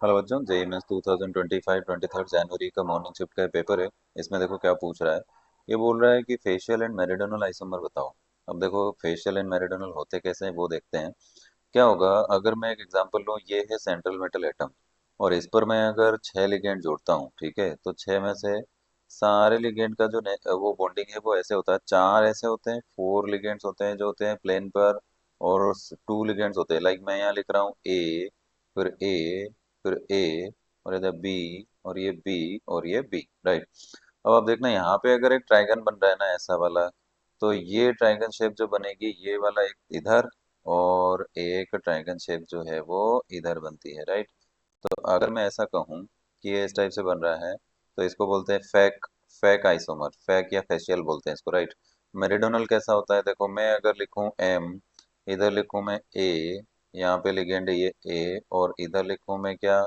Hello बच्चों, JEE mains 2025 जनवरी का morning shift का पेपर है। इसमें देखो क्या पूछ रहा है। ये बोल रहा है कि फेशियल एंड मेरिडोनल आइसोमर बताओ। अब देखो फेशियल एंड मेरिडोनल होते कैसे हैं वो देखते हैं। क्या होगा अगर मैं एक एग्जांपल लूँ, ये है सेंट्रल मेटल एटम और इस पर मैं अगर 6 लिगेंड जोड़ता हूँ, ठीक है, तो 6 में से सारे लिगेंड का जो वो बॉन्डिंग है वो ऐसे होता है। 4 ऐसे होते हैं, 4 लिगेंड्स होते हैं जो होते हैं प्लेन पर, और 2 लिगेंड्स होते हैं। लाइक मैं यहाँ लिख रहा हूँ ए, फिर ए, फिर ए, और इधर बी, और ये बी, और ये बी, राइट। अब आप देखना यहाँ पे अगर एक ट्राइगन बन रहा है ना ऐसा वाला, तो ये ट्राइगन शेप जो बनेगी ये वाला एक इधर, और एक ट्राइगन शेप जो है वो इधर बनती है, राइट। तो अगर मैं ऐसा कहूँ कि ये इस टाइप से बन रहा है, तो इसको बोलते हैं फेक, फेक आइसोमर, फेक या फेशियल बोलते हैं इसको, राइट। मेरिडोनल कैसा होता है, देखो मैं अगर लिखूं एम, इधर लिखूं मैं ए, यहाँ पे लिगेंड है ये ए, और इधर लिखूं मैं क्या,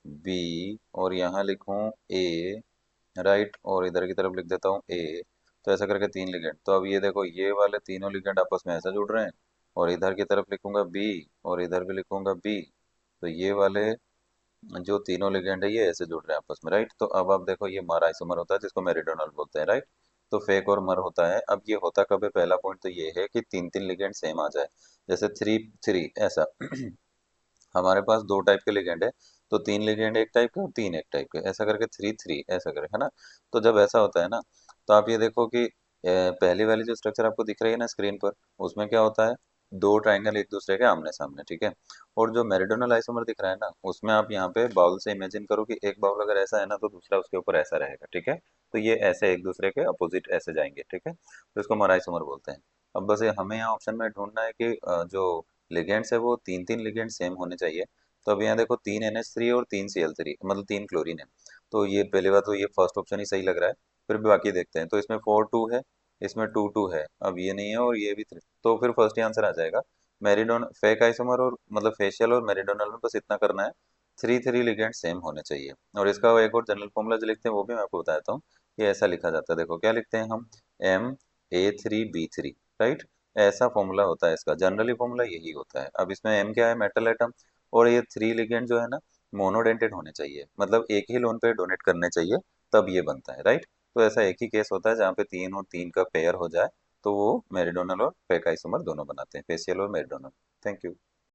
बी, और यहाँ लिखूं ए, राइट, और इधर की तरफ लिख देता हूँ ए। तो ऐसा करके 3 लिगेंड। तो अब ये देखो ये वाले तीनों लिगेंड आपस में ऐसा जुड़ रहे हैं, और इधर की तरफ लिखूंगा बी, और इधर भी लिखूंगा बी। तो ये वाले जो तीनों लिगेंड है ये ऐसे जुड़ रहे हैं आपस में, राइट। तो अब आप देखो ये मर आइसोमर होता है जिसको मेरिडोनल बोलते हैं, राइट। तो फेक और मर होता है। अब ये होता कब है, पहला पॉइंट तो ये है कि तीन तीन लिगेंड सेम आ जाए। जैसे थ्री थ्री ऐसा हमारे पास दो टाइप के लिगेंड है, तो 3 लिगेंड एक टाइप के और तीन एक टाइप के, ऐसा करके थ्री थ्री ऐसा करे, है ना। तो जब ऐसा होता है ना, तो आप ये देखो कि पहली वाली जो स्ट्रक्चर आपको दिख रही है ना स्क्रीन पर, उसमें क्या होता है, दो ट्राइंगल एक दूसरे के आमने सामने, ठीक है। और जो मेरिडोनल आइसोमर दिख रहा है ना, उसमें आप यहाँ पे बाउल से इमेजिन करो कि एक बाउल अगर ऐसा है ना, तो दूसरा उसके ऊपर ऐसा रहेगा, ठीक है। तो ये ऐसे एक दूसरे के अपोजिट ऐसे जाएंगे, ठीक है, तो इसको मर आइसोमर बोलते हैं। अब बस ये हमें यहाँ ऑप्शन में ढूंढना है कि जो लिगेंड्स है वो तीन तीन लिगेंड सेम होने चाहिए। तो अब यहाँ देखो 3 NH3 और 3 Cl3, मतलब 3 क्लोरीन है। तो ये पहली बात तो ये फर्स्ट ऑप्शन ही सही लग रहा है। फिर भी बाकी देखते हैं। तो इसमें 4 2 है, इसमें 2 2 है, अब ये नहीं है और ये भी 3, तो फिर फर्स्ट ही आंसर आ जाएगा। मेरिडोन फेक आइसोमर और मतलब फेशियल और मेरिडोनल में बस इतना करना है, 3 3 लिगेंड सेम होने चाहिए। और इसका एक और जनरल फॉर्मूला जो लिखते हैं वो भी मैं आपको बताता हूँ। ये ऐसा लिखा जाता है, देखो क्या लिखते हैं हम, M A3B3, राइट। ऐसा फॉर्मूला होता है इसका, जनरली फॉर्मूला यही होता है। अब इसमें एम क्या है, मेटल एटम, और ये 3 लिगेंड जो है ना मोनोडेंटेड होने चाहिए, मतलब एक ही लोन पे डोनेट करने चाहिए, तब ये बनता है, राइट। तो ऐसा एक ही केस होता है जहाँ पे 3 और 3 का पेयर हो जाए, तो वो मेरिडोनल और फेक आइसोमर दोनों बनाते हैं, फेशियल और मेरिडोनल। Thank you.